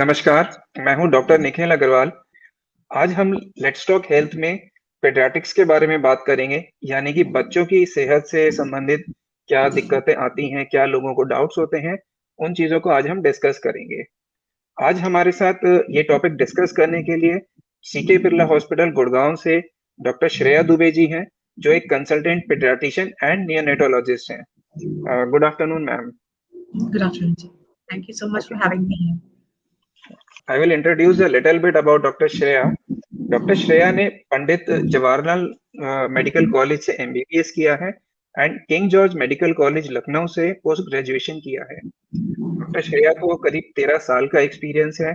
नमस्कार, मैं हूँ डॉक्टर निखिल अग्रवाल। आज हम लेट्स टॉक हेल्थ में पीडियाट्रिक्स के बारे में बात करेंगे, यानी कि बच्चों की सेहत से संबंधित क्या दिक्कतें आती हैं, क्या लोगों को डाउट्स होते हैं, उन चीज़ों को आज हम डिस्कस करेंगे। आज हमारे साथ ये टॉपिक डिस्कस करने के लिए सीके बिरला हॉस्पिटल गुड़गांव से डॉक्टर श्रेया दुबे जी हैं, जो एक कंसल्टेंट पीडियाट्रिशियन एंड नियोनेटोलॉजिस्ट हैं। Good afternoon ma'am. Good afternoon. Thank you so much for having me here. I will introduce a little bit about Dr. Shreya. Doctor Shreya ने Pandit Jawaharlal medical college से MBBS किया है and king George medical college Lucknow से post graduation किया है। Doctor Shreya को करीब 13 साल का एक्सपीरियंस है।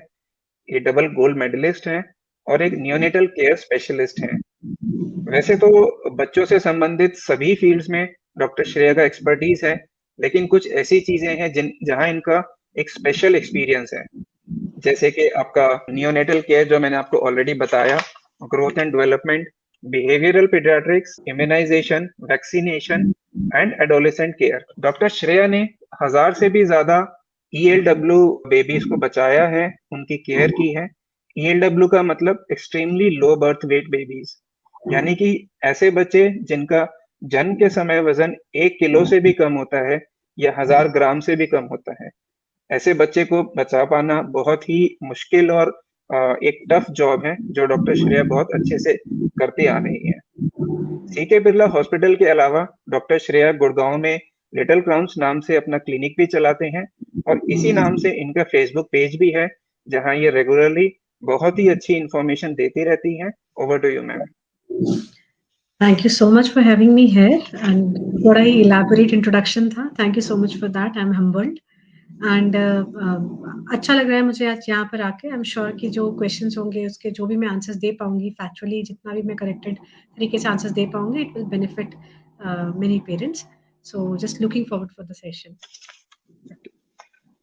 ये डबल गोल्ड मेडलिस्ट हैं और एक नियोनेटल केयर स्पेशलिस्ट हैं। वैसे तो बच्चों से संबंधित सभी फील्ड्स में डॉक्टर श्रेया का एक्सपर्टीज है, लेकिन कुछ ऐसी चीजें हैं जहां इनका एक स्पेशल एक्सपीरियंस है, जैसे कि आपका नियोनेटल केयर जो मैंने आपको ऑलरेडी बताया, growth and development, behavioural paediatrics, immunisation, vaccination and adolescent care. Doctor Shreya ने 1000 से भी ज्यादा ईएलडब्ल्यू बेबीज को बचाया है, उनकी केयर की है। ईएलडब्ल्यू का मतलब extremely low birth weight babies, यानी कि ऐसे बच्चे जिनका जन्म के समय वजन 1 किलो से भी कम होता है या 1000 ग्राम से भी कम होता है। ऐसे बच्चे को बचा पाना बहुत ही मुश्किल और एक टफ जॉब है, जो डॉक्टर श्रेया बहुत अच्छे से करती आ रही है। सीके बिरला हॉस्पिटल के अलावा डॉक्टर श्रेया गुड़गांव में लिटिल क्राउन्स नाम से अपना क्लिनिक भी चलाते हैं और इसी नाम से इनका फेसबुक पेज भी है, जहां ये रेगुलरली बहुत ही अच्छी इंफॉर्मेशन देती रहती हैं। Over to you ma'am. Thank you so much for having me here. And बड़ा ही elaborate introduction था. Thank you so much for that. I'm humbled. And अच्छा लग रहा है मुझे आज यहाँ पर आके. I'm sure कि जो questions होंगे उसके जो भी मैं answers दे पाऊंगी, factually जितना भी मैं corrected तरीके से answers दे पाऊंगी, it will benefit many parents. So just looking forward for the session.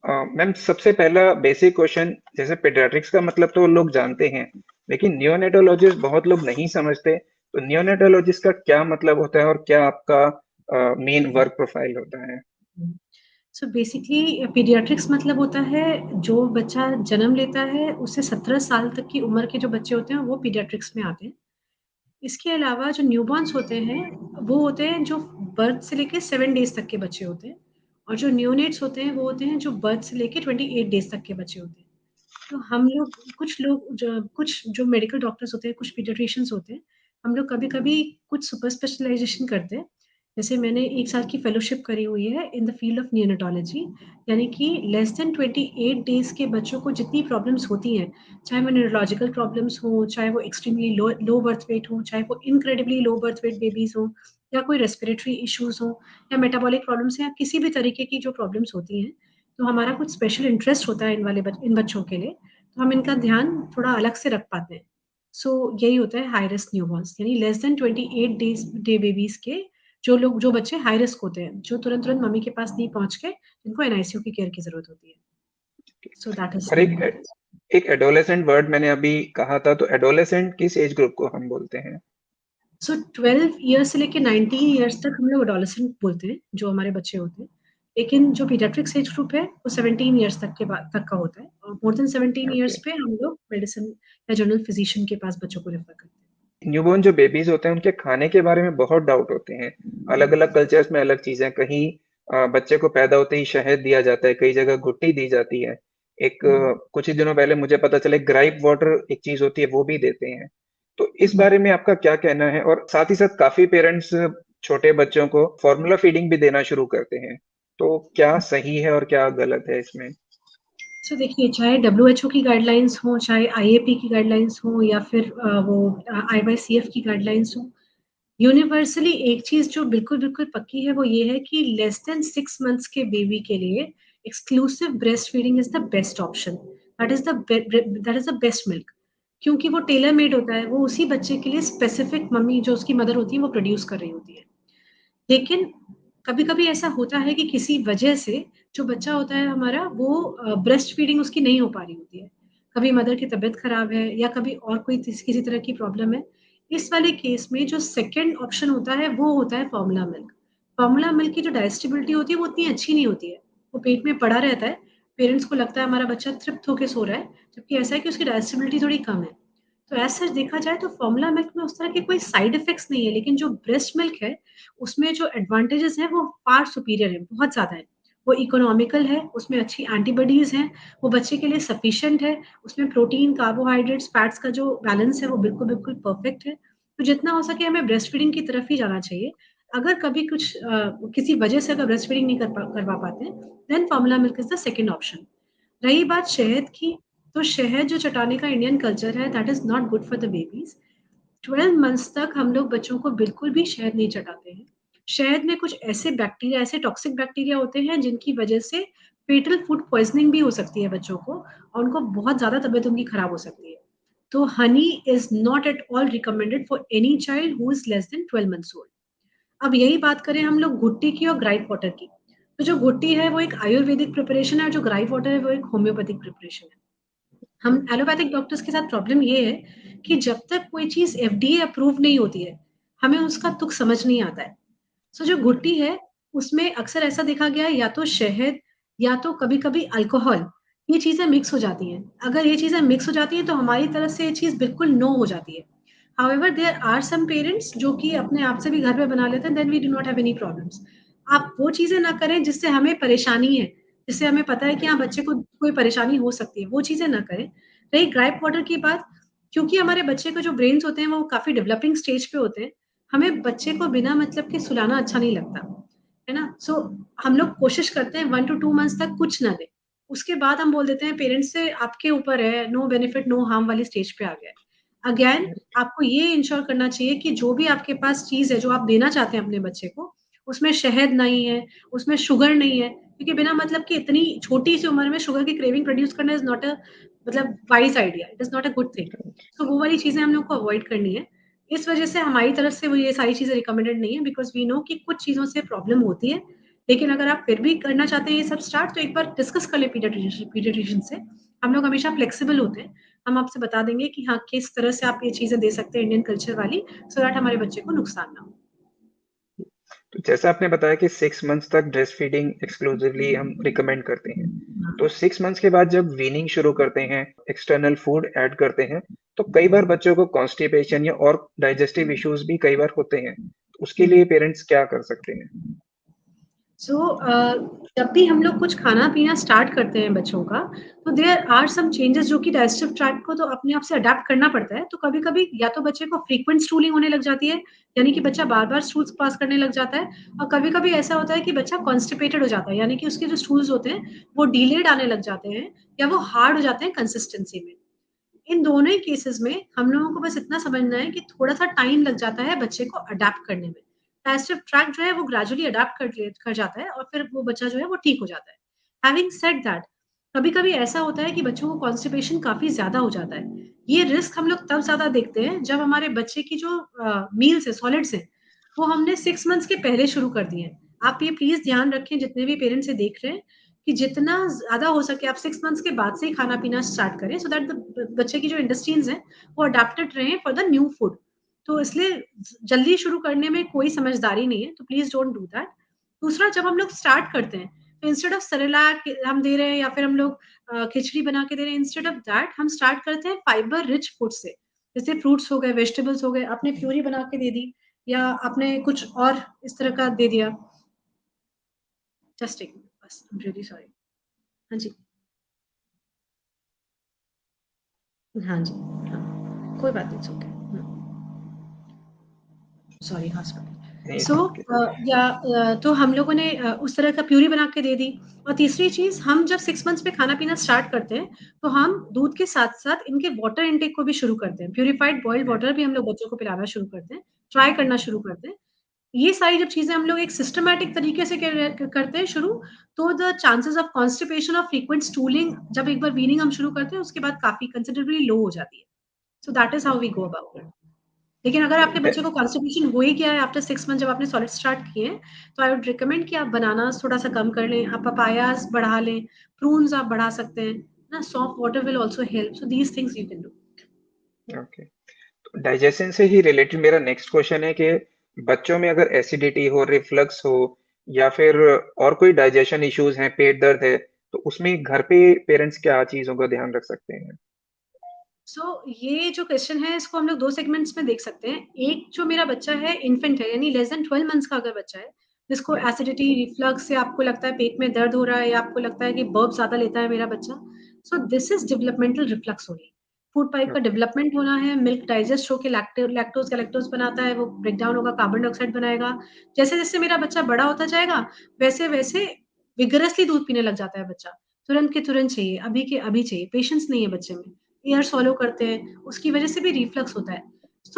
Ma'am, सबसे पहला बेसिक क्वेश्चन, जैसे पेडियाट्रिक्स का मतलब तो लोग जानते हैं, लेकिन नियोनेटोलॉजिस्ट बहुत लोग नहीं समझते। तो नियोनेटोलॉजिस्ट का क्या मतलब होता है और क्या आपका मेन वर्क प्रोफाइल होता है? सो बेसिकली पीडियाट्रिक्स मतलब होता है जो बच्चा जन्म लेता है उससे 17 साल तक की उम्र के जो बच्चे होते हैं वो पीडियाट्रिक्स में आते हैं। इसके अलावा जो न्यूबॉर्न्स होते हैं वो होते हैं जो बर्थ से लेके 7 डेज तक के बच्चे होते हैं, और जो न्यूनेट्स होते हैं वो होते हैं जो बर्थ से लेके 28 डेज तक के बच्चे होते हैं। तो हम लोग कुछ जो मेडिकल डॉक्टर्स होते हैं, कुछ पीडियाट्रिशियंस होते हैं, हम लोग कभी-कभी कुछ सुपर स्पेशलाइज़ेशन करते हैं। जैसे मैंने 1 साल की फेलोशिप करी हुई है in the field of neonatology, यानी कि लेस देन 28 डेज़ के बच्चों को जितनी प्रॉब्लम्स होती हैं, चाहे वो न्यूरोलॉजिकल प्रॉब्लम्स हों, चाहे वो extremely low low birth weight हो, चाहे वो incredibly low birth weight babies हों, या कोई रेस्पिरेटरी इश्यूज़ हों, या मेटाबॉलिक प्रॉब्लम्स या किसी भी तरीके की जो प्रॉब्लम्स होती हैं, तो हमारा कुछ स्पेशल इंटरेस्ट होता है इन बच्चों के लिए, तो हम इनका ध्यान थोड़ा अलग से रख पाते हैं। सो यही होता है हाई रिस्क न्यूबॉर्न्स, यानी लेस देन 28 डे बेबीज़ के जो बच्चे हाई रिस्क होते हैं, जो तुरंत-तुरंत मम्मी के पास नहीं पहुँच के, जिनको एनआईसीयू की केयर की ज़रूरत होती है। सो दैट इज़ और एक एडोलेसेंट वर्ड मैंने अभी कहा था, तो एडोलेसेंट किस एज ग्रुप को हम बोलते हैं? सो 12 ईयर्स से लेके 19 ईयर्स तक हम लोग एडोलेसेंट बोलते हैं, जो हमारे बच्चे होते हैं। लेकिन जो पीडियाट्रिक्स एज ग्रुप है, वो 17 ईयर्स तक का होता है, और मोर देन 17 ओके। ईयर्स पे हम लोग मेडिसिन या जनरल फिजिशियन के पास बच्चों को रेफर करते हैं। न्यूबॉर्न जो बेबीज होते हैं, उनके खाने के बारे में बहुत डाउट होते हैं। अलग अलग कल्चर्स में अलग चीजें, कहीं बच्चे को पैदा होते ही शहद दिया जाता है, कई जगह घुट्टी दी जाती है। कुछ ही दिनों पहले मुझे पता चला ग्राइप वाटर एक चीज होती है, वो भी देते हैं। तो इस बारे में आपका क्या कहना है? और साथ ही साथ काफी पेरेंट्स छोटे बच्चों को फॉर्मूला फीडिंग भी देना शुरू करते हैं, तो क्या सही है और क्या गलत है इसमें? सो देखिए, चाहे डब्ल्यूएचओ की गाइडलाइंस हो, चाहे आईएपी की गाइडलाइंस हो, या फिर वो आईवाईसीएफ की गाइडलाइंस हो, यूनिवर्सली एक चीज जो बिल्कुल बिल्कुल पक्की है वो ये है कि लेस देन 6 मंथ्स के बेबी के लिए exclusive breast feeding is the best option. That is the best milk, क्योंकि वो टेलर मेड होता है, वो उसी बच्चे के लिए स्पेसिफिक मम्मी जो उसकी मदर होती है वो प्रोड्यूस कर रही होती है। लेकिन कभी-कभी ऐसा होता है कि किसी वजह से जो बच्चा होता है हमारा, वो ब्रेस्ट फीडिंग उसकी नहीं हो पा रही होती है। कभी मदर की तबीयत खराब है, या कभी और कोई किसी तरह की प्रॉब्लम है। इस वाले केस में जो सेकंड ऑप्शन होता है वो होता है फॉर्मूला मिल्क। फॉर्मूला मिल्क की जो डाइजेस्टिबिलिटी होती है वो उतनी अच्छी नहीं होती है। वो पेट में पड़ा रहता है, पेरेंट्स को लगता है हमारा बच्चा तृप्त होके सो रहा है, जबकि ऐसा है कि उसकी डाइजेस्टिबिलिटी थोड़ी कम है। तो एज़ सच देखा जाए तो फॉर्मूला मिल्क में उस तरह के कोई साइड इफेक्ट्स नहीं है, लेकिन जो ब्रेस्ट मिल्क है, उसमें जो एडवांटेजेस हैं वो फार सुपीरियर हैं, बहुत ज़्यादा हैं। वो इकोनॉमिकल है, उसमें अच्छी एंटीबॉडीज़ हैं, वो बच्चे के लिए सफिशिएंट है, उसमें प्रोटीन, कार्बोहाइड्रेट्स, फैट्स का जो बैलेंस है वो बिल्कुल परफेक्ट है। तो जितना हो सके हमें ब्रेस्ट फीडिंग की तरफ ही जाना चाहिए। अगर कभी कुछ किसी वजह से अगर ब्रेस्ट फीडिंग नहीं करवा पाते हैं, then formula milk is the second option. रही बात शहद की, तो शहद जो चटाने का इंडियन कल्चर है that is not good for the babies. 12 months तक हम लोग बच्चों को बिल्कुल भी शहद नहीं चटाते हैं। शहद में कुछ ऐसे बैक्टीरिया, ऐसे टॉक्सिक बैक्टीरिया होते हैं जिनकी वजह से फेटल फूड पॉइज़निंग भी हो सकती है बच्चों को और उनको बहुत ज़्यादा तबीयत उनकी खराब हो सकती है। तो Honey is not at all recommended for any child who is less than 12 months old. अब यही बात करें हम लोग घुट्टी की और ग्राइप वाटर की। तो जो घुट्टी है वो एक आयुर्वेदिक प्रिपरेशन है और जो ग्राइप वाटर है वो एक होम्योपैथिक प्रिपरेशन है। हम एलोपैथिक डॉक्टर्स के साथ प्रॉब्लम ये है कि जब तक कोई चीज़ एफडीए अप्रूव नहीं होती है, हमें उसका तुक समझ नहीं आता है। सो जो घुट्टी है, उसमें अक्सर ऐसा देखा गया है या तो शहद या तो कभी-कभी अल्कोहल, ये चीज़ें मिक्स हो जाती हैं। अगर ये चीज़ें मिक्स हो जाती हैं तो हमारी तरफ से ये चीज़ बिल्कुल नो हो जाती है। However there are some parents जो कि अपने आप से भी घर में बना लेते हैं, then we do not have any problems. आप वो चीज़ें ना करें जिससे हमें परेशानी है, जिससे हमें पता है कि हाँ, बच्चे को कोई परेशानी हो सकती है, वो चीज़ें ना करें। रही ग्राइप वाटर की बात, क्योंकि हमारे बच्चे के जो ब्रेन्स होते हैं वो काफ़ी डेवलपिंग स्टेज पे होते हैं, हमें बच्चे को बिना मतलब के सुलाना अच्छा नहीं लगता, है ना? सो हम लोग कोशिश करते हैं 1 टू 2 मंथ्स तक कुछ ना दें। उसके बाद हम बोल देते हैं पेरेंट्स से आपके ऊपर है, नो बेनिफिट नो हार्म वाली स्टेज पे आ गया है। अगेन आपको ये इंश्योर करना चाहिए कि जो भी आपके पास चीज़ है, जो आप देना चाहते हैं अपने बच्चे को, उसमें शहद नहीं है, उसमें शुगर नहीं है, क्योंकि बिना मतलब कि इतनी छोटी-सी उम्र में शुगर की क्रेविंग प्रोड्यूस करना इज़ नॉट अ मतलब wise idea, it is not a good thing. तो वो वाली चीज़ें हम लोग को अवॉइड करनी है। इस वजह से हमारी तरफ से वो ये सारी चीज़ें रिकमेंडेड नहीं है बिकॉज़ वी नो कि कुछ चीज़ों से प्रॉब्लम होती है। लेकिन अगर आप फिर भी करना चाहते हैं ये सब स्टार्ट तो एक बार डिस्कस कर लें पीडियाट्रिशियन से। हम लोग हमेशा फ्लेक्सिबल होते हैं। हम आपसे बता देंगे कि हाँ, किस तरह से आप ये चीज़ें दे सकते हैं इंडियन कल्चर वाली सो दैट हमारे बच्चे को नुकसान ना हो। तो जैसा आपने बताया कि 6 मंथ्स तक ब्रेस्ट फीडिंग एक्सक्लूसिवली हम रिकमेंड करते हैं। तो 6 मंथ्स के बाद जब वीनिंग शुरू करते हैं, एक्सटर्नल फूड ऐड करते हैं, तो कई बार बच्चों को कॉन्स्टिपेशन या और डाइजेस्टिव इश्यूज भी कई बार होते हैं। तो उसके लिए पेरेंट्स क्या कर सकते हैं? सो जब भी हम लोग कुछ खाना-पीना स्टार्ट करते हैं बच्चों का, तो देयर आर सम चेंजेस जो कि डाइजेस्टिव ट्रैक्ट को तो अपने आप से अडैप्ट करना पड़ता है। तो कभी-कभी या तो बच्चे को फ्रीक्वेंट स्टूलिंग होने लग जाती है, यानी कि बच्चा बार-बार स्टूल्स पास करने लग जाता है और कभी-कभी ऐसा होता है कि बच्चा कॉन्स्टिपेटेड हो जाता है, यानी कि उसके जो स्टूल्स होते हैं, वो डिलेड आने लग जाते हैं या वो हार्ड हो जाते हैं कंसिस्टेंसी में। इन दोनों ही केसेस में हम लोगों को बस इतना समझना है कि थोड़ा-सा टाइम लग जाता है बच्चे को अडैप्ट करने में। पैसिव ट्रैक जो है वो ग्रेजुअली अडैप्ट कर जाता है और फिर वो बच्चा जो है वो ठीक हो जाता है। हैविंग सेड दैट, कभी-कभी ऐसा होता है कि बच्चों को कॉन्स्टिपेशन काफ़ी ज़्यादा हो जाता है। ये रिस्क हम लोग तब ज़्यादा देखते हैं जब हमारे बच्चे की जो मील्स हैं, सॉलिड्स हैं, वो हमने 6 मंथ्स के पहले शुरू कर दिए हैं। आप ये प्लीज़ ध्यान रखें जितने भी पेरेंट्स ये देख रहे हैं कि जितना ज़्यादा हो सके आप 6 मंथ्स के बाद से ही खाना-पीना स्टार्ट करें सो दैट द बच्चे की जो इंटेस्टाइन्स हैं, वो अडैप्टेड रहें फॉर द न्यू फूड। तो इसलिए जल्दी शुरू करने में कोई समझदारी नहीं है, तो प्लीज़ डोंट डू दैट। दूसरा जब हम लोग स्टार्ट करते हैं, तो इंस्टेड ऑफ सेरेलैक हम दे रहे हैं या फिर हम लोग खिचड़ी बना के दे रहे हैं, इंस्टेड ऑफ दैट हम स्टार्ट करते हैं फाइबर रिच फूड से। जैसे फ्रूट्स हो गए, वेजिटेबल्स हो गए, आपने प्यूरी बना के दे दी या आपने कुछ और इस तरह का दे दिया। जस्ट टेक बस, आई एम रियली सॉरी। हाँ जी। हाँ जी, हाँ। कोई बात नहीं, इट्स ओके। सॉरी, हाँ, सॉरी। नहीं, सो ओके। तो हम लोगों ने उस तरह का प्यूरी बना के दे दी और तीसरी चीज़ हम जब 6 मंथ्स पे खाना-पीना स्टार्ट करते हैं, तो हम दूध के साथ-साथ इनके वाटर इंटेक को भी शुरू करते हैं। प्यूरिफाइड बॉइल्ड हुँ, वाटर भी हम लोग बच्चों को पिलाना शुरू करते हैं, ट्राई करना शुरू करते हैं। ये सारी जब चीज़ें हम लोग एक सिस्टमैटिक तरीके से करते हैं शुरू, तो द चांसेस ऑफ कॉन्स्टिपेशन और फ्रीक्वेंट स्टूलिंग जब एक बार वीनिंग हम शुरू करते हैं, उसके बाद काफ़ी कंसिडरेबली लो हो जाती है। So that is how we go about it. लेकिन अगर आपके डे बच्चे को कॉन्स्टिपेशन हो ही गया है आफ्टर 6 मंथ जब आपने सॉलिड स्टार्ट किए हैं, तो आई वुड रिकमेंड कि आप बनानास थोड़ा-सा कम कर लें, आप पपायास बढ़ा लें, प्रून्स आप बढ़ा सकते हैं, ना soft water will also help, so these things you can do. Okay. तो डाइजेशन से ही रिलेटेड मेरा नेक्स्ट क्वेश्चन है कि बच्चों में अगर एसिडिटी हो, रिफ्लक्स हो या फिर और कोई डाइजेशन इश्यूज हैं, पेट दर्द है, तो उसमें घर पे पेरेंट्स क्या चीज़ों का ध्यान रख सकते हैं? ये जो क्वेश्चन है इसको हम लोग 2 सेगमेंट्स में देख सकते हैं। एक जो मेरा बच्चा है इन्फेंट है यानी लेस देन 12 मंथ्स का अगर बच्चा है, जिसको राइट। एसिडिटी, रिफ्लक्स या आपको लगता है पेट में दर्द हो रहा है या आपको लगता है कि बर्प ज़्यादा लेता है मेरा बच्चा, this is developmental reflux only. Food pipe का ओके। डेवलपमेंट होना है, मिल्क डाइजेस्ट होके लैक्टोज़ गैलेक्टोज़ बनाता है, वो ब्रेक डाउन होगा, कार्बन डाइऑक्साइड बनाएगा। जैसे-जैसे मेरा बच्चा बड़ा होता जाएगा, वैसे-वैसे विगरसली दूध पीने लग जाता है बच्चा। तुरंत के तुरंत चाहिए, अभी के अभी चाहिए, पेशेंस नहीं है बच्चे में। एयर सॉलो करते हैं, उसकी वजह से भी रिफ्लक्स होता है।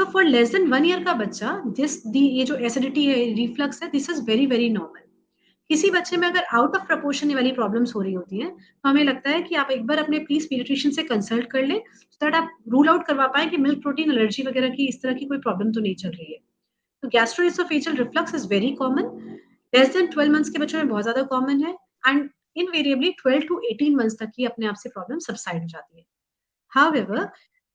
फॉर लेस देन 1 ईयर का बच्चा ये जो एसिडिटी है, रिफ्लक्स है, this is very, very normal. किसी बच्चे में अगर आउट ऑफ प्रोपोर्शन ये वाली प्रॉब्लम्स हो रही होती हैं, तो हमें लगता है कि आप एक बार अपने प्लीज़ पीडियाट्रिशियन से कंसल्ट कर लें, सो दैट आप रूल आउट करवा पाएँ कि मिल्क प्रोटीन एलर्जी वगैरह की इस तरह की कोई प्रॉब्लम तो नहीं चल रही है। तो gastro-oesophageal reflux is very common, less than 12 months के बच्चों में बहुत ज़्यादा कॉमन है एंड इनवेरिएबली 12 टू 18 मंथ्स तक ही अपने आप से प्रॉब्लम सबसाइड हो जाती है। ओके। हाउएवर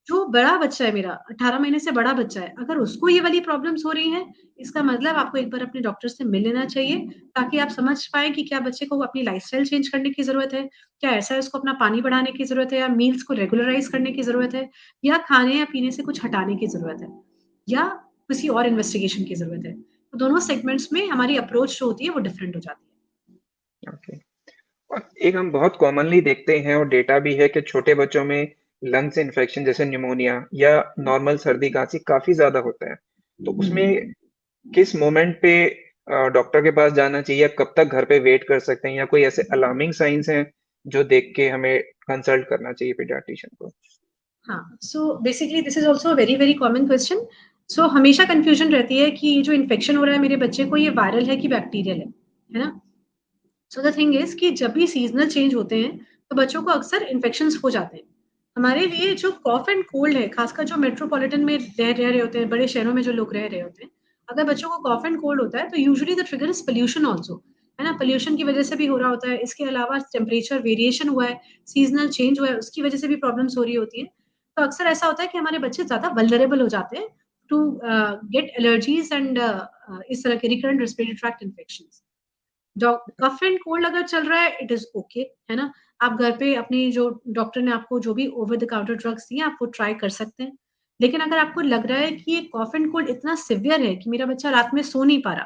जो बड़ा बच्चा है मेरा 18 महीने से बड़ा बच्चा है, अगर उसको ये वाली प्रॉब्लम्स हो रही हैं, इसका मतलब आपको एक बार अपने डॉक्टर से मिल लेना चाहिए, ताकि आप समझ पाएँ कि क्या बच्चे को अपनी लाइफ़स्टाइल चेंज करने की ज़रूरत है? क्या ऐसा है उसको अपना पानी बढ़ाने की ज़रूरत है या मील्स को रेगुलराइज़ करने की ज़रूरत है? या खाने या पीने से कुछ हटाने की ज़रूरत है? या किसी और इन्वेस्टिगेशन की ज़रूरत है? तो दोनों सेगमेंट्स में हमारी अप्रोच जो होती है वो डिफरेंट हो जाती है। ओके। और एक हम बहुत कॉमनली देखते हैं और डेटा भी है कि छोटे बच्चों में लंग्स इन्फेक्शन जैसे निमोनिया या नॉर्मल सर्दी खांसी काफ़ी ज़्यादा होता है। तो उसमें किस मोमेंट पे डॉक्टर के पास जाना चाहिए या कब तक घर पे वेट कर सकते हैं या कोई ऐसे अलार्मिंग साइन्स हैं जो देख के हमें कंसल्ट करना चाहिए पीडियाट्रिशियन को? हाँ, basically this is also a very, very common question. हमेशा कन्फ्यूजन रहती है कि ये जो इन्फेक्शन हो रहा है मेरे बच्चे को ये वायरल है कि बैक्टीरियल है ना? द थिंग इज़ कि जब भी सीज़नल चेंज होते हैं, तो बच्चों को अक्सर इन्फेक्शंस हो जाते हैं। हमारे लिए जो कॉफ एंड कोल्ड है, खासकर जो मेट्रोपॉलिटन में रह रहे होते हैं, बड़े शहरों में जो लोग रह रहे होते हैं, अगर बच्चों को कॉफ एंड कोल्ड होता है, तो usually the trigger is pollution also, है ना? पॉल्यूशन की वजह से भी हो रहा होता है, इसके अलावा टेम्परेचर वेरिएशन हुआ है, सीज़नल चेंज हुआ है, उसकी वजह से भी प्रॉब्लम्स हो रही होती हैं। तो अक्सर ऐसा होता है कि हमारे बच्चे ज़्यादा वल्नरेबल हो जाते हैं टू गेट एलर्जीज़ एंड इस तरह के recurrent respiratory tract infections. Cough and cold अगर चल रहा है इट इज ओके है ना। आप घर पे अपनी जो डॉक्टर ने आपको जो भी ओवर द काउंटर ड्रग्स दिए आप वो ट्राई कर सकते हैं। लेकिन अगर आपको लग रहा है कि ये कफ एंड कोल्ड इतना सिवियर है कि मेरा बच्चा रात में सो नहीं पा रहा,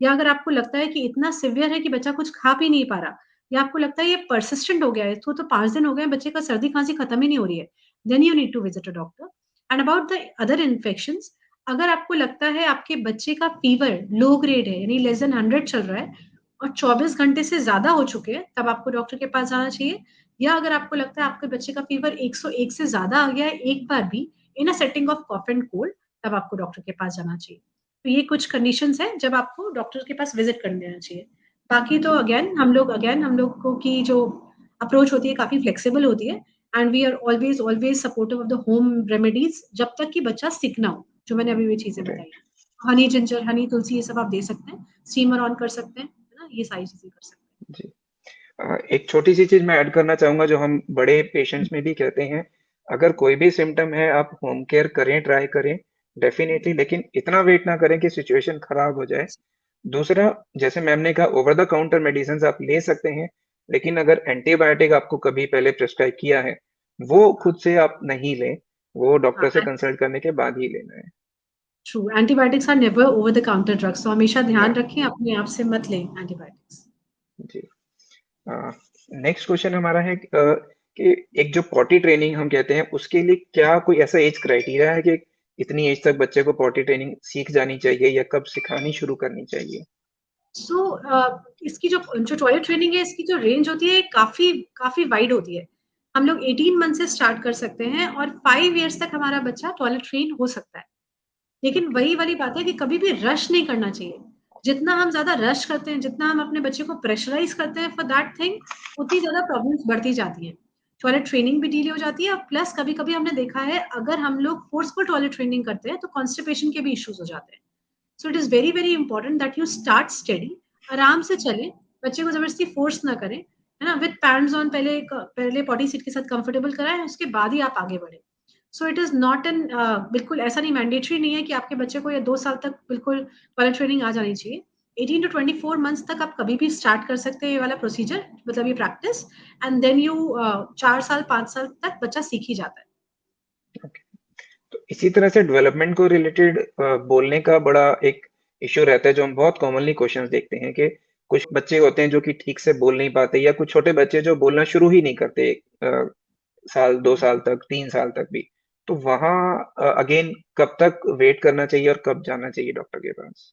या अगर आपको लगता है कि इतना सिवियर है कि बच्चा कुछ खा पी नहीं पा रहा, या आपको लगता है ये परसिस्टेंट हो गया है, तो 5 दिन हो गए बच्चे का सर्दी खांसी खत्म ही नहीं हो रही है, then you need to visit a doctor. And about the other infections, अगर आपको लगता है आपके बच्चे का फीवर लो ग्रेड है यानी लेस देन 100 चल रहा है और 24 घंटे से ज़्यादा हो चुके हैं, तब आपको डॉक्टर के पास जाना चाहिए। या अगर आपको लगता है आपके बच्चे का फीवर 101 से ज़्यादा आ गया है एक बार भी in a setting of cough and cold, तब आपको डॉक्टर के पास जाना चाहिए। तो ये कुछ कंडीशंस हैं जब आपको डॉक्टर के पास विज़िट करने जाना चाहिए। बाकी तो अगेन हम लोग को की जो अप्रोच होती है काफ़ी फ्लेक्सिबल होती है and we are always supportive of the home remedies जब तक कि बच्चा सिक ना हो, जो मैंने अभी भी चीज़ें बताई। राइट। हनी जिंजर, हनी तुलसी ये सब आप दे सकते हैं, स्टीमर ऑन कर सकते हैं, है ना? ये सारी चीज़ें कर सकते हैं। जी। एक छोटी-सी चीज़ मैं ऐड करना चाहूँगा जो हम बड़े पेशेंट्स में भी कहते हैं, अगर कोई भी सिम्पटम है आप होम केयर करें, ट्राई करें, डेफ़िनिटली लेकिन इतना वेट ना करें कि सिचुएशन खराब हो जाए। दूसरा, जैसे मैम ने कहा ओवर द काउंटर मेडिसिन्स आप ले सकते हैं, लेकिन अगर एंटीबायोटिक आपको कभी पहले प्रिस्क्राइब किया है, वो खुद से आप नहीं लें, वो डॉक्टर से हाँ, कंसल्ट करने के बाद ही लेना है। True antibiotics are never over the counter drugs, तो हमेशा ध्यान या रखें अपने आप से मत लें एंटीबायोटिक्स। जी। नेक्स्ट क्वेश्चन हमारा है कि एक जो पॉटी ट्रेनिंग हम कहते हैं उसके लिए क्या कोई ऐसा एज क्राइटेरिया है कि इतनी एज तक बच्चे को पॉटी ट्रेनिंग सीख जानी चाहिए या कब सिखानी शुरू करनी चाहिए? इसकी जो टॉयलेट ट्रेनिंग है इसकी जो रेंज होती है काफ़ी काफ़ी वाइड होती है। हम लोग 18 मंथ से स्टार्ट कर सकते हैं और 5 इयर्स तक हमारा बच्चा टॉयलेट ट्रेन हो सकता है। लेकिन ओके। वही वाली बात है कि कभी भी रश नहीं करना चाहिए। जितना हम ज़्यादा रश करते हैं, जितना हम अपने बच्चे को प्रेशराइज़ करते हैं फॉर दैट थिंग, उतनी ज़्यादा प्रॉब्लम्स बढ़ती जाती हैं। टॉयलेट ट्रेनिंग भी डिले हो जाती है और प्लस कभी-कभी हमने देखा है अगर हम लोग फोर्सफुल टॉयलेट ट्रेनिंग करते हैं तो कॉन्स्टिपेशन के भी इश्यूज़ हो जाते हैं। It is very, very important that you start study, आराम से चलें, बच्चे को ज़बरदस्ती फोर्स ना करें, है ना? विद पैड्स ऑन पहले पॉटी सीट के साथ कंफर्टेबल कराएँ, उसके बाद ही आप आगे बढ़ें। इट इज़ नॉट एन बिल्कुल ऐसा नहीं मैंडेटरी नहीं है कि आपके बच्चे को ये 2 साल तक बिल्कुल टॉयलेट ट्रेनिंग आ जानी चाहिए। 18 टू 24 मंथ्स तक आप कभी भी स्टार्ट कर सकते हैं ये वाला प्रोसीजर, मतलब ये प्रैक्टिस, एंड देन यू 4 साल 5 साल तक बच्चा सीख ही जाता है। तो इसी तरह से डेवलपमेंट को रिलेटेड बोलने का बड़ा एक इश्यू रहता है, जो हम बहुत कॉमनली क्वेश्चंस देखते हैं कि कुछ बच्चे होते हैं जो कि ठीक से बोल नहीं पाते, या कुछ छोटे बच्चे जो बोलना शुरू ही नहीं करते साल 2 साल तक 3 साल तक भी। तो वहाँ अगेन कब तक वेट करना चाहिए और कब जाना चाहिए डॉक्टर के पास?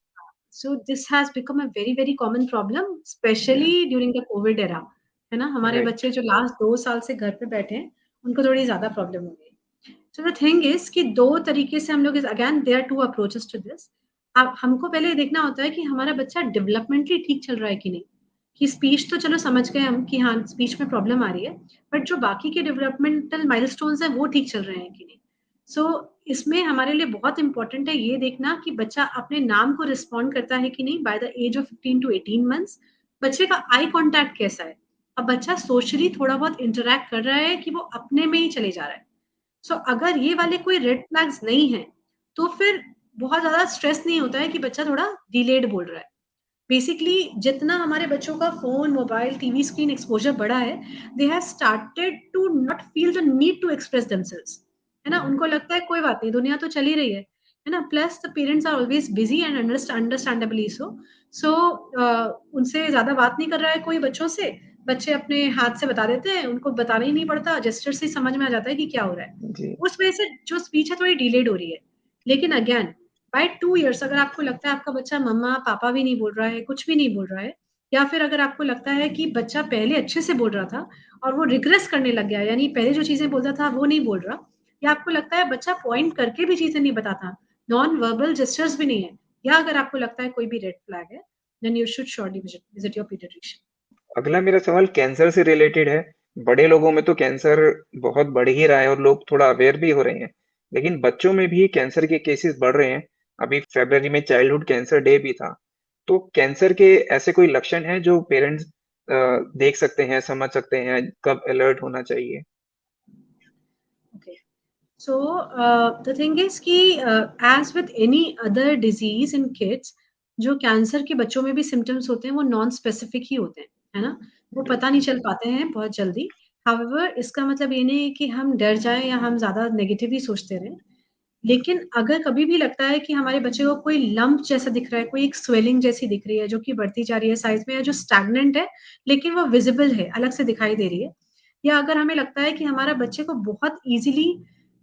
So this has become a very, very common problem, especially during the COVID era, है ना? हमारे राइट। बच्चे जो लास्ट 2 साल से घर पे बैठे हैं, उनको थोड़ी ज़्यादा प्रॉब्लम हो गई। सो द थिंग इज़ कि 2 तरीके से हम लोग, इस again there are 2 approaches to this. अब हमको पहले ये देखना होता है कि हमारा बच्चा डेवलपमेंटली ठीक चल रहा है कि नहीं। कि स्पीच तो चलो समझ गए हम कि हाँ, स्पीच में प्रॉब्लम आ रही है, बट जो बाकी के डेवलपमेंटल माइलस्टोन्स हैं, वो ठीक चल रहे हैं कि नहीं। सो इसमें हमारे लिए बहुत इम्पोर्टेंट है ये देखना कि बच्चा अपने नाम को रिस्पॉन्ड करता है कि नहीं by the age of 15 to 18 months. बच्चे का आई कॉन्टैक्ट कैसा है? अब बच्चा सोशली थोड़ा बहुत इंटरैक्ट कर रहा है कि वो अपने में ही चले जा रहा है? अगर ये वाले कोई रेड फ्लैग्स नहीं है, तो फिर बहुत ज़्यादा स्ट्रेस नहीं होता है कि बच्चा थोड़ा डिलेड बोल रहा है। बेसिकली जितना हमारे बच्चों का phone, mobile, TV screen exposure बढ़ा है, they have started to not feel the need to express themselves, है ना? उनको लगता है कोई बात नहीं, दुनिया तो चल ही रही है ना? Plus the parents are always busy and understandably so. So उनसे ज़्यादा बात नहीं कर रहा है कोई बच्चों से, बच्चे अपने हाथ से बता देते हैं, उनको बताना ही नहीं पड़ता, जेस्चर से ही समझ में आ जाता है कि क्या हो रहा है। जी। उस वजह से जो स्पीच है थोड़ी डिलेड हो रही है। लेकिन अगेन बाय 2 इयर्स अगर आपको लगता है आपका बच्चा मम्मा, पापा भी नहीं बोल रहा है, कुछ भी नहीं बोल रहा है, या फिर अगर आपको लगता है कि बच्चा पहले अच्छे से बोल रहा था और वो रिग्रेस करने लग गया, यानी पहले जो चीज़ें बोलता था वो नहीं बोल रहा, या आपको लगता है बच्चा पॉइंट करके भी चीज़ें नहीं बताता, नॉन वर्बल जेस्चर्स भी नहीं है, या अगर आपको लगता है कोई भी रेड फ्लैग है, then you should surely visit your paediatrician. अगला मेरा सवाल कैंसर से रिलेटेड है। बड़े लोगों में तो कैंसर बहुत बढ़ ही रहा है और लोग थोड़ा अवेयर भी हो रहे हैं, लेकिन बच्चों में भी कैंसर के केसेस बढ़ रहे हैं। अभी फरवरी में चाइल्डहुड कैंसर डे भी था। तो कैंसर के ऐसे कोई लक्षण हैं जो पेरेंट्स देख सकते हैं, समझ सकते हैं, कब अलर्ट होना चाहिए? Okay. So the thing is कि as with any other disease in kids, जो कैंसर के बच्चों में भी सिम्पटम्स होते हैं वो नॉन स्पेसिफिक ही होते हैं, है ना? वो पता नहीं चल पाते हैं बहुत जल्दी। हाउएवर इसका मतलब ये नहीं है कि हम डर जाएँ या हम ज़्यादा नेगेटिव ही सोचते रहें। लेकिन अगर कभी भी लगता है कि हमारे बच्चे को कोई लंप जैसा दिख रहा है, कोई एक स्वेलिंग जैसी दिख रही है जो कि बढ़ती जा रही है साइज़ में, या जो स्टैग्नेंट है, लेकिन वो विज़िबल है, अलग से दिखाई दे रही है। या अगर हमें लगता है कि हमारा बच्चे को बहुत ईज़िली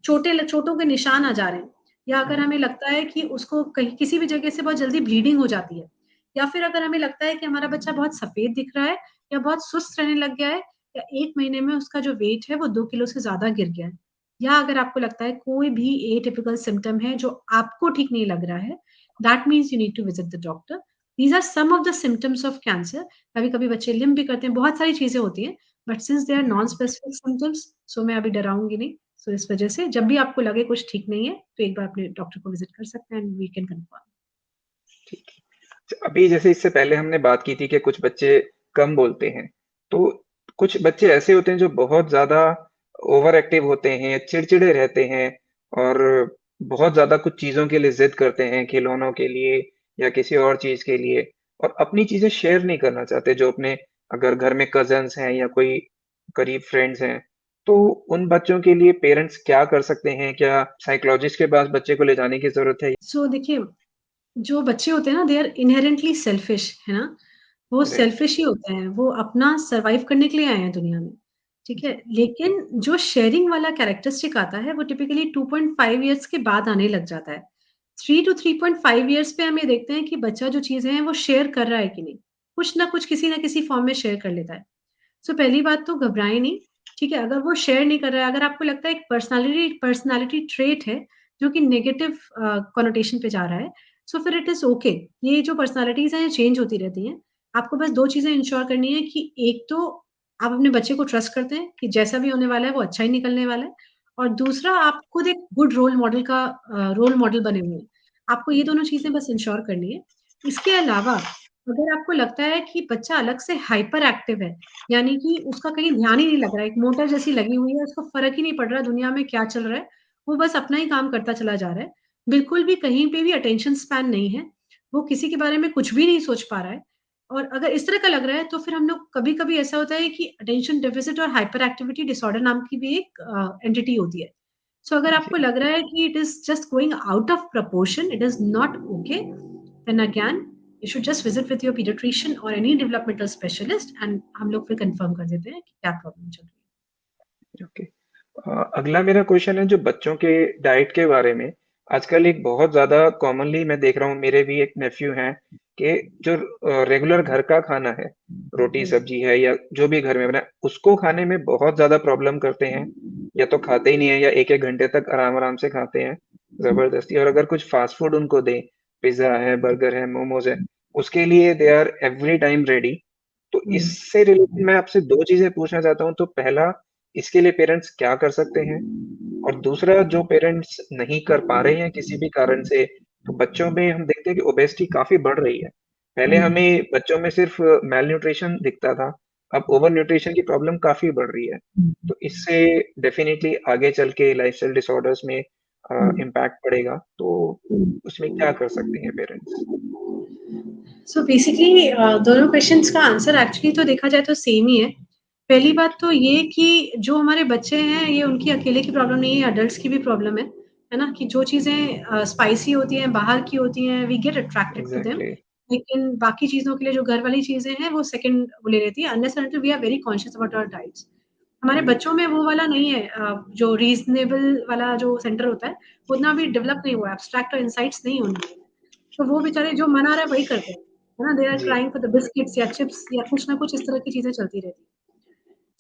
चोटों के निशान आ जा रहे हैं, या अगर हमें लगता है कि उसको कहीं किसी भी जगह से बहुत जल्दी ब्लीडिंग हो जाती है, या फिर अगर हमें लगता है कि हमारा बच्चा बहुत सफ़ेद दिख रहा है या बहुत सुस्त रहने लग गया है, या 1 महीने में उसका जो वेट है वो 2 किलो से ज़्यादा गिर गया है, या अगर आपको लगता है कोई भी एटिपिकल सिम्पटम है जो आपको ठीक नहीं लग रहा है, that means you need to visit the doctor. These are some of the symptoms of cancer. कभी-कभी बच्चे लिम्प भी करते हैं, बहुत सारी चीज़ें होती हैं, but since they are non specific symptoms, so मैं अभी डराऊँगी नहीं। सो इस वजह से जब भी आपको लगे कुछ ठीक नहीं है, तो एक बार अपने डॉक्टर को विजिट कर सकते हैं एंड वी कैन कन्फर्म। ठीक है। अभी जैसे इससे पहले हमने बात की थी कि कुछ बच्चे कम बोलते हैं, तो कुछ बच्चे ऐसे होते हैं जो बहुत ज़्यादा ओवर एक्टिव होते हैं, चिड़चिड़े रहते हैं और बहुत ज़्यादा कुछ चीज़ों के लिए ज़िद करते हैं, खिलौनों के लिए या किसी और चीज़ के लिए, और अपनी चीज़ें शेयर नहीं करना चाहते, जो अपने अगर घर में कज़िन्स हैं या कोई करीब फ्रेंड्स हैं। तो उन बच्चों के लिए पेरेंट्स क्या कर सकते हैं? क्या साइकोलॉजिस्ट के पास बच्चे को ले जाने की ज़रूरत है? सो देखिए, जो बच्चे होते हैं ना, दे आर इनहेरेंटली सेल्फिश, है ना? वो राइट। सेल्फिश ही होते हैं, वो अपना सर्वाइव करने के लिए आए हैं दुनिया में, ठीक है? लेकिन जो शेयरिंग वाला कैरेक्टरिस्टिक आता है, वो टिपिकली 2.5 इयर्स के बाद आने लग जाता है। 3 टू 3.5 इयर्स पे हम ये देखते हैं कि बच्चा जो चीज़ें हैं, वो शेयर कर रहा है कि नहीं। कुछ ना कुछ, किसी न किसी फॉर्म में शेयर कर लेता है। पहली बात तो घबराएँ नहीं, ठीक है? अगर वो शेयर नहीं कर रहा है, अगर आपको लगता है एक पर्सनैलिटी ट्रेट है, जो कि नेगेटिव कॉनोटेशन पे जा रहा है, फिर इट इज़ ओके। ये जो पर्सनैलिटीज़ हैं, ये चेंज होती रहती हैं। आपको बस 2 चीज़ें इंश्योर करनी है कि एक तो आप अपने बच्चे को ट्रस्ट करते हैं कि जैसा भी होने वाला है, वो अच्छा ही निकलने वाला है, और दूसरा आप खुद एक गुड रोल मॉडल बने हुए हैं। आपको ये दोनों चीज़ें बस इंश्योर करनी है। इसके अलावा अगर आपको लगता है कि बच्चा अलग से हाइपर एक्टिव है, यानी कि उसका कहीं ध्यान ही नहीं लग रहा है, एक मोटर जैसी लगी हुई है, उसको फ़र्क ही नहीं पड़ रहा दुनिया में क्या चल रहा है, वो बस अपना ही काम करता चला जा रहा है। बिल्कुल भी कहीं पे भी अटेंशन स्पैन नहीं है, वो किसी के बारे में कुछ भी नहीं सोच पा रहा है, और अगर इस तरह का लग रहा है तो फिर हम लोग कभी-कभी ऐसा होता है कि अटेंशन डेफिसिट और हाइपर एक्टिविटी डिसऑर्डर नाम की भी एक एंटिटी होती है। सो अगर आपको जी। लग रहा है कि it is just going out of proportion, it is not okay, then again you should just visit with your paediatrician और एनी डेवलपमेंटल स्पेशलिस्ट, एंड हम लोग फिर कन्फर्म कर देते हैं कि क्या प्रॉब्लम चल रही है। ओके। अगला मेरा क्वेश्चन है जो बच्चों के डाइट के बारे में। आजकल एक बहुत ज़्यादा कॉमनली मैं देख रहा हूँ, मेरे भी एक नेफ्यू हैं कि जो रेगुलर घर का खाना है, रोटी सब्जी है या जो भी घर में बना है, उसको खाने में बहुत ज़्यादा प्रॉब्लम करते हैं, या तो खाते ही नहीं है या एक-एक घंटे तक आराम-आराम से खाते हैं ज़बरदस्ती। और अगर कुछ फास्ट फूड उनको दें, पिज़्ज़ा है, बर्गर है, मोमोज़ है, उसके लिए they are every time ready. तो हुँ। इससे रिलेटेड मैं आपसे 2 चीज़ें पूछना चाहता हूँ। तो पहला, इसके लिए पेरेंट्स क्या कर सकते हैं? और दूसरा, जो पेरेंट्स नहीं कर पा रहे हैं किसी भी कारण से, तो बच्चों में हम देखते हैं कि ओबेसिटी काफ़ी बढ़ रही है। पहले हुँ। हमें बच्चों में सिर्फ़ मैलन्यूट्रिशन दिखता था, अब ओवर न्यूट्रिशन की प्रॉब्लम काफ़ी बढ़ रही है। हुँ। तो इससे डेफ़िनिटली आगे चल के लाइफ़स्टाइल डिसऑर्डर्स में हुँ। इम्पैक्ट पड़ेगा। तो हुँ। उसमें क्या कर सकते हैं पेरेंट्स? सो बेसिकली दोनों क्वेश्चंस का आंसर एक्चुअली तो देखा जाए तो सेम ही है। पहली राइट, बात तो ये कि जो हमारे बच्चे हैं, ये उनकी अकेले की प्रॉब्लम नहीं है, एडल्ट्स की भी प्रॉब्लम है ना? कि जो चीज़ें स्पाइसी होती हैं, बाहर की होती हैं, we get attracted to them. Exactly, लेकिन बाकी चीज़ों के लिए जो घर वाली चीज़ें हैं, वो सेकंड वो ले लेती है, unless and until we are very conscious about our diets. हमारे राइट, बच्चों में वो वाला नहीं है, जो रीज़नेबल वाला जो सेंटर होता है, वो उतना अभी डेवलप नहीं हुआ है, एब्स्ट्रैक्ट और इनसाइट्स नहीं होने लगे हैं। तो वो बेचारे जो मन आ रहा है वही करते हैं, है ना? They R G, crying for the biscuits या चिप्स या कुछ ना कुछ इस तरह की चीज़ें चलती रहती हैं।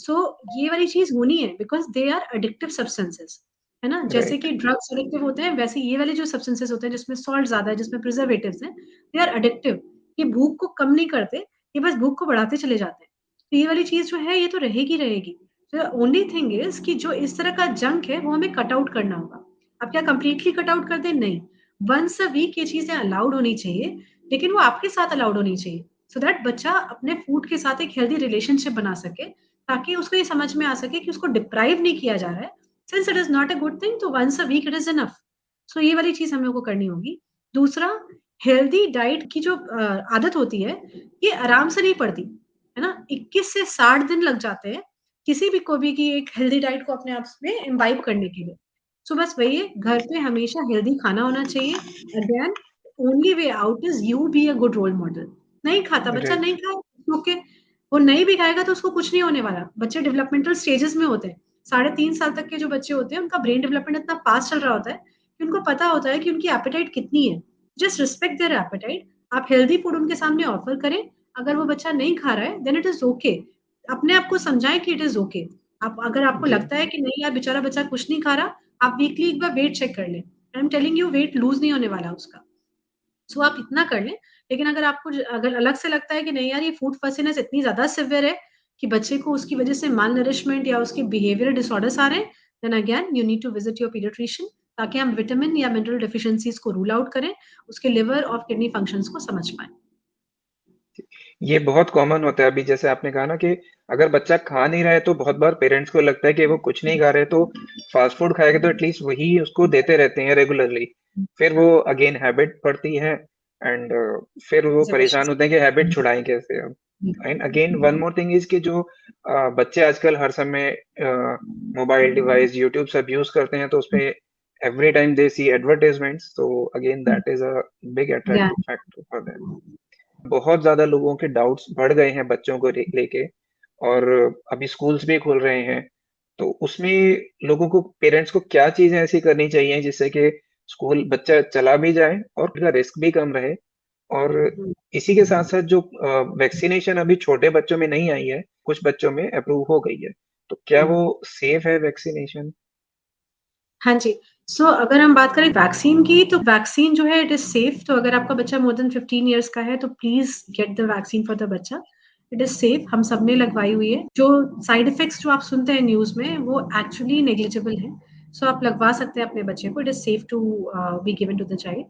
सो ये वाली चीज़ होनी है because they are addictive substances, है ना? जैसे राइट, कि ड्रग्स एडिक्टिव होते हैं, वैसे ये वाले जो सब्सटेंसेस होते हैं जिसमें सॉल्ट ज़्यादा है, जिसमें प्रिजर्वेटिव्स हैं, दे आर एडिक्टिव। ये भूख को कम नहीं करते, ये बस भूख को बढ़ाते चले जाते हैं। तो ये वाली चीज़ जो है ये तो रहेगी रहेगी। द ओनली थिंग इज़ कि जो इस तरह का जंक है वो हमें कट आउट करना होगा। अब क्या कंप्लीटली कट आउट कर दें? नहीं। वन्स अ वीक ये चीज़ें अलाउड होनी चाहिए, लेकिन वो आपके साथ अलाउड होनी चाहिए, सो दैट बच्चा अपने फूड के साथ एक हेल्दी रिलेशनशिप बना सके, ताकि उसको ये समझ में आ सके कि उसको डिप्राइव नहीं किया जा रहा है। Since it is not a good thing, तो once a week it is enough. So ये वाली चीज़ हम लोग को करनी होगी। दूसरा, हेल्दी डाइट की जो आदत होती है, ये आराम से नहीं पड़ती, है ना? 21 से 60 दिन लग जाते हैं, किसी भी को भी की एक हेल्दी डाइट को अपने आप में इम्बाइब करने के लिए। सो बस वही है, घर पे हमेशा हेल्दी खाना होना चाहिए। Again, only way out is you be a good role model. नहीं खाता, बच्चा राइट, नहीं खाए, ओके। वो नहीं भी खाएगा तो उसको कुछ नहीं होने वाला। बच्चे डेवलपमेंटल स्टेजेस में होते हैं। साढ़े 3 साल तक के जो बच्चे होते हैं, उनका ब्रेन डेवलपमेंट इतना फास्ट चल रहा होता है कि उनको पता होता है कि उनकी एपेटाइट कितनी है। Just respect their appetite. आप हेल्दी फूड उनके सामने ऑफर करें। अगर वो बच्चा नहीं खा रहा है, देन इट इज़ ओके। अपने आप को समझाएँ कि इट इज़ ओके। आप अगर आपको जी। लगता है कि नहीं यार बेचारा बच्चा कुछ नहीं खा रहा, आप वीकली एक बार वेट चेक कर लें। I am telling you, weight lose नहीं होने वाला उसका। सो आप इतना कर लें, लेकिन अगर आपको अगर अलग से लगता है कि नहीं यार ये फूड फसीनेस इतनी ज़्यादा सिवियर है कि बच्चे को उसकी वज़ह से माल नरिशमेंट या उसके बिहेवियरल डिसऑर्डर्स आ रहे हैं, then again you need to visit your paediatrician, ताकि हम विटामिन या मिनरल डेफिशिएंसीज़ को रूल आउट करें, उसके लिवर और किडनी फंक्शंस को समझ पाएँ। ये बहुत कॉमन होता है। अभी जैसे आपने कहा ना कि अगर बच्चा खा नहीं रहा है तो बहुत बार पेरेंट्स को लगता है कि वो कुछ नहीं खा रहे, तो फास्ट फूड खाएगा तो एटलीस्ट वही उसको देते रहते हैं रेगुलरली। फिर वो अगेन हैबिट पड़ती है, एंड फिर वो परेशान एग्ज़िबिशंस। होते हैं कि हैबिट छुड़ाएँ कैसे अब? हुँ। And again one more thing is कि जो बच्चे आजकल हर समय मोबाइल डिवाइस, यूट्यूब सब यूज़ करते हैं, तो उसपे every time they see advertisements, तो अगेन हुँ। दैट इज़ अ बिग या अट्रैक्टिव फैक्टर फॉर देम। बहुत ज़्यादा लोगों के डाउट्स बढ़ गए हैं बच्चों को लेके, और अभी स्कूल्स भी खुल रहे हैं। तो उसमें लोगों को, पेरेंट्स को क्या चीज़ें ऐसी करनी चाहिए जिससे कि स्कूल बच्चा चला भी जाए और उसका रिस्क भी कम रहे? और हुँ। इसी के साथ-साथ जो वैक्सीनेशन अभी छोटे बच्चों में नहीं आई है, कुछ बच्चों में अप्रूव हो गई है। तो क्या हुँ। वो सेफ है वैक्सीनेशन? हाँ जी। सो अगर हम बात करें वैक्सीन की, तो वैक्सीन जो है इट इज़ सेफ, तो अगर आपका बच्चा मोर देन 15 इयर्स का है तो please get the vaccine for the बच्चा। इट इज़ सेफ, हम सबने लगवाई हुई है। जो साइड इफेक्ट्स जो आप सुनते हैं न्यूज़ में वो एक्चुअली नेग्लिजिबल हैं। सो आप लगवा सकते हैं अपने बच्चे को, it is safe to be given to the child.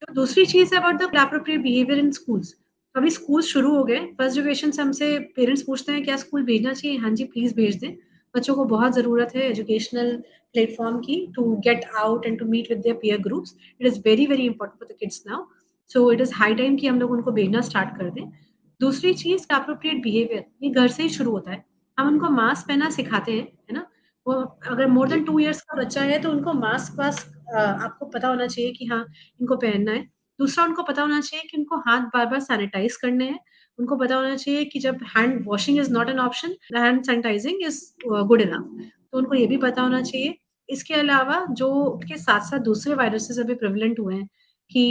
तो दूसरी चीज़ है about the appropriate behaviour in schools. अभी स्कूल शुरू हो गए, फर्स्ट जनरेशन से हमसे पेरेंट्स पूछते हैं क्या स्कूल भेजना चाहिए? हाँ जी, प्लीज़ भेज दें। बच्चों को बहुत ज़रूरत है एजुकेशनल प्लेटफ़ॉर्म की, to get out and to meet with their peer groups. It is very, very important for the kids now. So it is high time कि हम लोग उनको भेजना स्टार्ट कर दें। दूसरी चीज़ एप्रोप्रिएट बिहेवियर, ये घर से ही शुरू होता है। हम उनको मास्क पहनना सिखाते हैं, है ना? वो अगर मोर जी। देन 2 इयर्स का बच्चा है तो उनको मास्क आपको पता होना चाहिए कि हाँ, इनको पहनना है। दूसरा उनको पता होना चाहिए कि उनको हाथ बार-बार सैनिटाइज़ करने हैं। उनको पता होना चाहिए कि जब hand washing is not an option, hand sanitising is good enough. तो उनको ये भी पता होना चाहिए। इसके अलावा जो उसके साथ-साथ दूसरे वायरसेज़ अभी प्रेवलेंट हुए हैं कि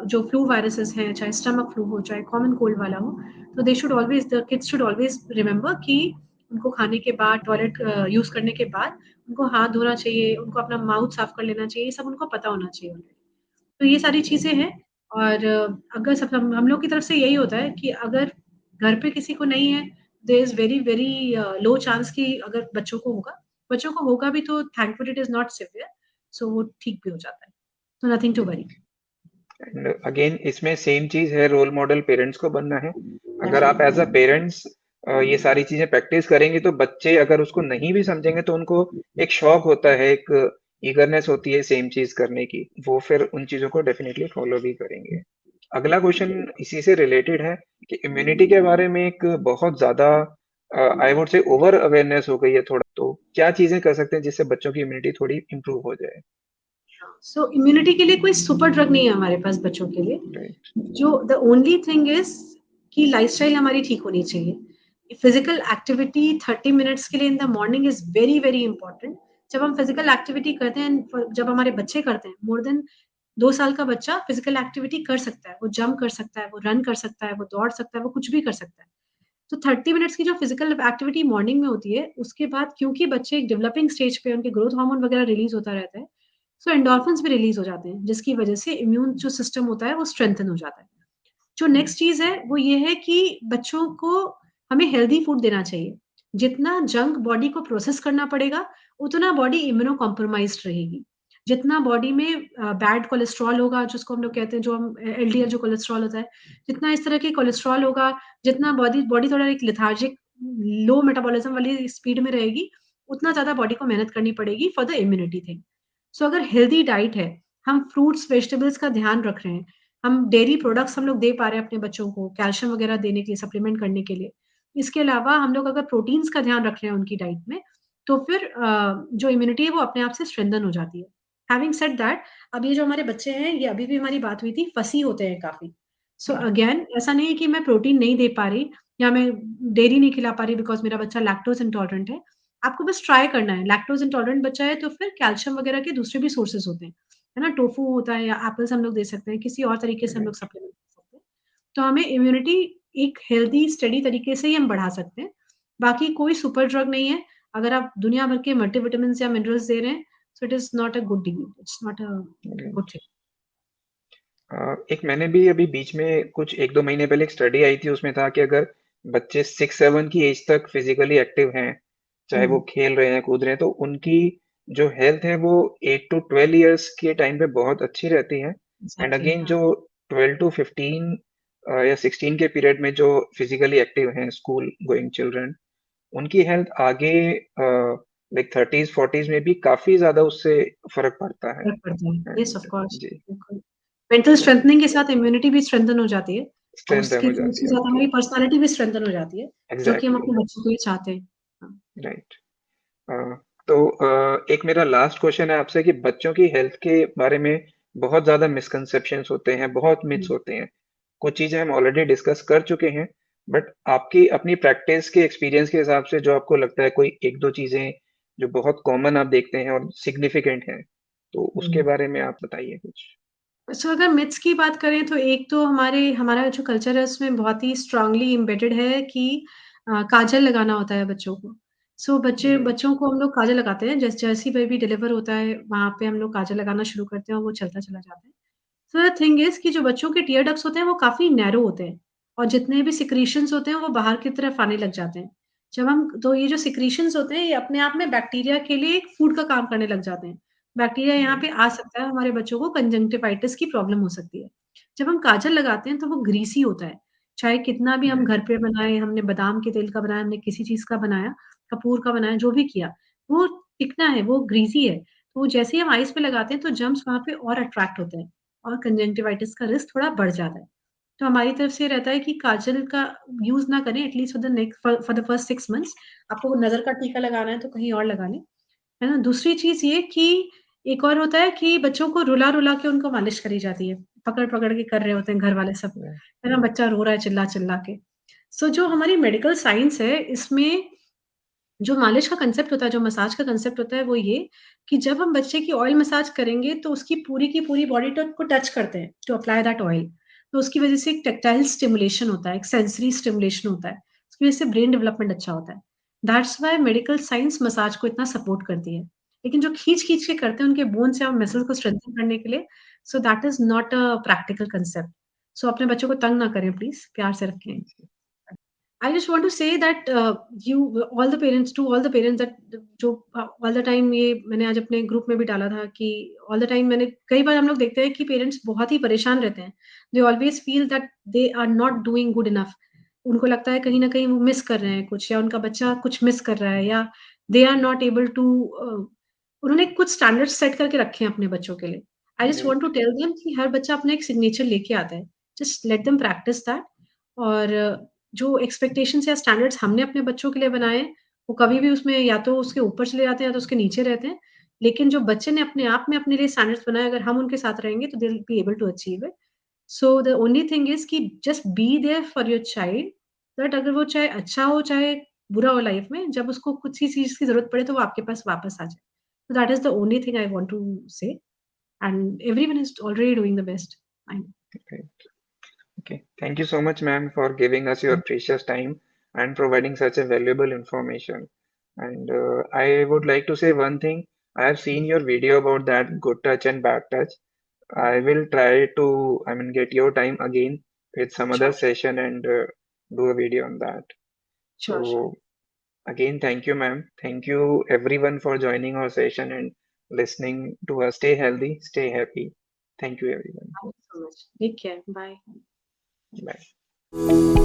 जो फ्लू वायरसेज़ हैं, चाहे स्टमक फ्लू हो, चाहे कॉमन कोल्ड वाला हो, तो they should always the kids should always remember कि उनको खाने के बाद टॉयलेट यूज़ करने के बाद उनको हाथ धोना चाहिए, उनको अपना माउथ साफ कर लेना चाहिए, ये सब उनको पता होना चाहिए ऑलरेडी। तो ये सारी चीज़ें हैं और अगर सब हम लोग की तरफ से यही होता है कि अगर घर पे किसी को नहीं है, there is very, very low chance कि अगर बच्चों को होगा भी तो thankful it is not severe, so वो ठीक भी हो जाता है। तो nothing to worry. And again इसमें सेम चीज है, रोल मॉडल पेरेंट्स को बनना है। अगर आप एज अ डेफिनिटली। पेरेंट्स ये सारी चीजें प्रैक्टिस करेंगे तो बच्चे अगर उसको नहीं भी समझेंगे तो उनको एक शौक होता है, एक ईगरनेस होती है सेम चीज करने की, वो फिर उन चीजों को डेफिनेटली फॉलो भी करेंगे। अगला क्वेश्चन इसी से रिलेटेड है कि इम्यूनिटी के बारे में एक बहुत ज्यादा I would say over awareness हो गई है थोड़ा, तो क्या चीजें कर सकते हैं जिससे बच्चों की इम्यूनिटी थोड़ी इंप्रूव हो जाए? सो इम्यूनिटी के लिए कोई सुपर ड्रग नहीं है हमारे पास बच्चों के लिए। राइट। जो द ओनली थिंग इज़ कि लाइफ़स्टाइल हमारी ठीक होनी चाहिए। फिज़िकल एक्टिविटी 30 मिनट्स के लिए in the morning is very, very important. जब हम फिज़िकल एक्टिविटी करते हैं जब हमारे बच्चे करते हैं, मोर देन 2 साल का बच्चा फिज़िकल एक्टिविटी कर सकता है। वो जंप कर सकता है, वो रन कर सकता है, वो दौड़ सकता है, वो कुछ भी कर सकता है। तो 30 मिनट्स की जो फिज़िकल एक्टिविटी मॉर्निंग में होती है, उसके बाद क्योंकि बच्चे एक डेवलपिंग स्टेज पे उनके ग्रोथ हार्मोन वगैरह रिलीज़ होता रहता है, सो एंडोर्फिन्स भी रिलीज़ हो जाते हैं, जिसकी वजह से इम्यून जो सिस्टम होता है, वो स्ट्रेंथन हो जाता है। जो नेक्स्ट चीज़ है, वो ये है कि बच्चों को हमें हेल्दी फूड देना चाहिए। जितना जंक बॉडी को प्रोसेस करना पड़ेगा, उतना बॉडी इम्यूनो कॉम्प्रोमाइज़्ड रहेगी। जितना बॉडी में बैड कोलेस्टेरॉल होगा, जिसको हम लोग कहते हैं, जो हम एलडीएल जो कोलेस्टेरॉल होता है, जितना इस तरह के कोलेस्टेरॉल होगा, जितना बॉडी बॉडी थोड़ा एक लेथार्जिक, लो मेटाबॉलिज़्म वाली स्पीड में रहेगी, उतना ज़्यादा बॉडी को मेहनत करनी पड़ेगी फॉर द इम्यूनिटी थिंग। सो अगर हेल्दी डाइट है, हम फ्रूट्स, वेजिटेबल्स का ध्यान रख रहे हैं, हम डेयरी प्रोडक्ट्स हम लोग दे पा रहे हैं अपने बच्चों को, कैल्शियम वगैरह देने के लिए, सप्लीमेंट करने के लिए। इसके अलावा हम लोग अगर प्रोटीन्स का ध्यान रख रहे हैं उनकी डाइट में, तो फिर जो इम्यूनिटी है वो अपने आप से स्ट्रेंथन हो जाती है। हैविंग सेड दैट, अब ये जो हमारे बच्चे हैं, ये अभी भी हमारी बात हुई थी, फसी होते हैं काफ़ी। सो अगेन ऐसा नहीं है कि मैं प्रोटीन नहीं दे पा रही या मैं डेयरी नहीं खिला पा रही बिकॉज़ मेरा बच्चा लैक्टोज़ इंटॉलरेंट है। आपको बस ट्राई करना है। लैक्टोज़ इंटॉलरेंट बच्चा है तो फिर कैल्शियम वगैरह के दूसरे भी सोर्सेज़ होते हैं। है ना? टोफू होता है या एप्पल्स हम लोग दे सकते हैं, किसी और तरीके से हम लोग राइट। सप्लीमेंट कर सकते हैं। तो हमें इम्यूनिटी एक हेल्दी, स्टेडी तरीके से ही हम बढ़ा सकते हैं। बाकी कोई सुपर ड्रग नहीं है। अगर आप दुनिया भर के मल्टीविटामिन्स या मिनरल्स दे रहे हैं, सो it is not a good deal, it's not a good thing. एक मैंने भी अभी बीच में कुछ 1-2 महीने पहले एक स्टडी आई थी, उसमें था कि अगर बच्चे 6-7 की एज तक फिजिकली एक्टिव हैं, चाहे वो हुँ, खेल रहे हैं, कूद रहे हैं, तो उनकी जो हेल्थ है वो 8 टू 12 इयर्स के टाइम पे बहुत अच्छी रहती है। एंड एग्ज़ैक्टली अगेन हाँ, जो 12 टू 15 या 16 के पीरियड में जो फिजिकली एक्टिव हैं, स्कूल गोइंग चिल्ड्रन, उनकी हेल्थ आगे लाइक 30s 40s में भी काफी ज्यादा उससे फर्क पड़ता है। फ़र्क पड़ता है। येस ऑफ एंड कोर्स, जी, बिल्कुल। मेंटल तो स्ट्रेंथनिंग के साथ इम्यूनिटी भी स्ट्रेंथन हो जाती है और स्ट्रेंथ उसके हो जाती उसके है साथ आपकी। हमारी पर्सनैलिटी भी स्ट्रेंथन हो जाती है, जो कि हम एग्जैक्टली। अपने बच्चों के लिए चाहते हैं। हाँ। राइट। तो एक मेरा लास्ट क्वेश्चन है आपसे कि बच्चों की हेल्थ के बारे में बहुत ज्यादा मिसकंसेप्शंस होते हैं, बहुत मिथ्स हुँ। होते हैं। कुछ चीजें हम ऑलरेडी डिस्कस कर चुके हैं, बट आपकी अपनी प्रैक्टिस के एक्सपीरियंस के हिसाब से जो आपको लगता है कोई एक दो चीजें जो बहुत कॉमन आप देखते हैं और सिग्निफिकेंट हैं, तो उसके हुँ। बारे में आप बताइए कुछ। सो अगर मिथ्स की बात करें तो एक तो हमारा जो कल्चर है उसमें बहुत ही स्ट्रांगली एम्बेडेड है कि काजल लगाना होता है बच्चों को। सो राइट। बच्चों को हम लोग काजल लगाते हैं, जैसे ही बेबी डिलीवर होता है वहाँ पे हम लोग काजल लगाना शुरू करते हैं और वो चलता चला जाता है। सो द थिंग इज़ कि जो बच्चों के टीयर डक्ट्स होते हैं वो काफ़ी नैरो होते हैं और जितने भी सिक्रीशंस होते हैं वो बाहर की तरफ आने लग जाते हैं। तो ये जो सिक्रीशंस होते हैं ये अपने आप में बैक्टीरिया के लिए एक फूड का काम करने लग जाते हैं। बैक्टीरिया यहाँ पे राइट। आ सकता है, हमारे बच्चों को कंजंक्टिवाइटिस की प्रॉब्लम हो सकती है। जब हम काजल लगाते हैं तो वो ग्रीसी होता है। चाहे कितना भी हम घर पे बनाएँ, हमने बादाम के तेल का बनाया, हमने किसी चीज़ का बनाया, कपूर का बनाया, जो भी किया, वो चिकना है, वो ग्रीसी है। तो जैसे ही हम आइस पे लगाते हैं तो जर्म्स वहाँ पे और अट्रैक्ट होते हैं। और कंजंक्टिवाइटिस का रिस्क थोड़ा बढ़ जाता है। तो हमारी तरफ से ये रहता है कि काजल का यूज़ ना करें at least for the first 6 months. आपको नज़र का टीका लगाना है तो कहीं और लगा लें, है ना? दूसरी चीज़ ये कि एक और होता है कि बच्चों को रुला-रुला के उनको मालिश करी जाती है। पकड़-पकड़ के कर रहे होते हैं घर वाले सब, Yeah. है ना? बच्चा रो रहा है चिल्ला-चिल्ला के। सो जो हमारी मेडिकल साइंस है इसमें जो मालिश का कांसेप्ट होता है, जो मसाज का कांसेप्ट होता है वो ये कि जब हम बच्चे की ऑयल मसाज करेंगे तो उसकी पूरी की पूरी बॉडी को टच करते हैं टू अप्लाई दैट ऑयल। तो उसकी वज़ह से एक टैक्टाइल स्टिमुलेशन होता है, एक सेंसरी स्टिमुलेशन होता है। उसकी वज़ह से ब्रेन डेवलपमेंट अच्छा होता है। That's why medical science massage को इतना सपोर्ट करती है। लेकिन जो खींच-खींच के करते हैं उनके बोन्स या मसल्स को स्ट्रेंथन करने के लिए, so that is not a practical concept. So अपने बच्चों को तंग ना करें प्लीज़, प्यार से रखें। I just want to say that you all the parents to all the parents that जो all the time ये मैंने आज अपने ग्रुप में भी डाला था कि all the time मैंने कई बार हम लोग देखते हैं कि पेरेंट्स बहुत ही परेशान रहते हैं। They always feel that they are not doing good enough. उनको लगता है कहीं न कहीं वो मिस कर रहे हैं कुछ या उनका बच्चा कुछ मिस कर रहा है या they are not able to उन्होंने कुछ स्टैंडर्ड्स सेट करके रखे हैं अपने बच्चों के लिए। I just Right. want to tell them कि हर बच्चा अपना एक सिग्नेचर लेके आता है। Just let them practice that और जो एक्सपेक्टेशंस या स्टैंडर्ड्स हमने अपने बच्चों के लिए बनाए हैं, वो कभी भी उसमें या तो उसके ऊपर चले जाते हैं या तो उसके नीचे रहते हैं। लेकिन जो बच्चे ने अपने आप में अपने लिए स्टैंडर्ड्स बनाए, अगर हम उनके साथ रहेंगे तो they will be able to achieve it. So the only thing is कि just be there for your child that अगर वो चाहे अच्छा हो, चाहे बुरा हो लाइफ में, जब उसको कुछ ही चीज़ की ज़रूरत पड़े तो वो आपके पास वापस आ जाए। So that is the only thing I want to say, and everyone is already doing the best. I know. Right. Okay. Thank you so much, ma'am, for giving us your precious time and providing such a valuable information. And I would like to say one thing. I have seen your video about that good touch and bad touch. I will try to, I mean, get your time again with some other Sure, session and do a video on that. sure, sure. So again, thank you, ma'am. Thank you, everyone, for joining our session and listening to us. Stay healthy, stay happy. Thank you, everyone. Thank you so much. Take care. Bye. Bye.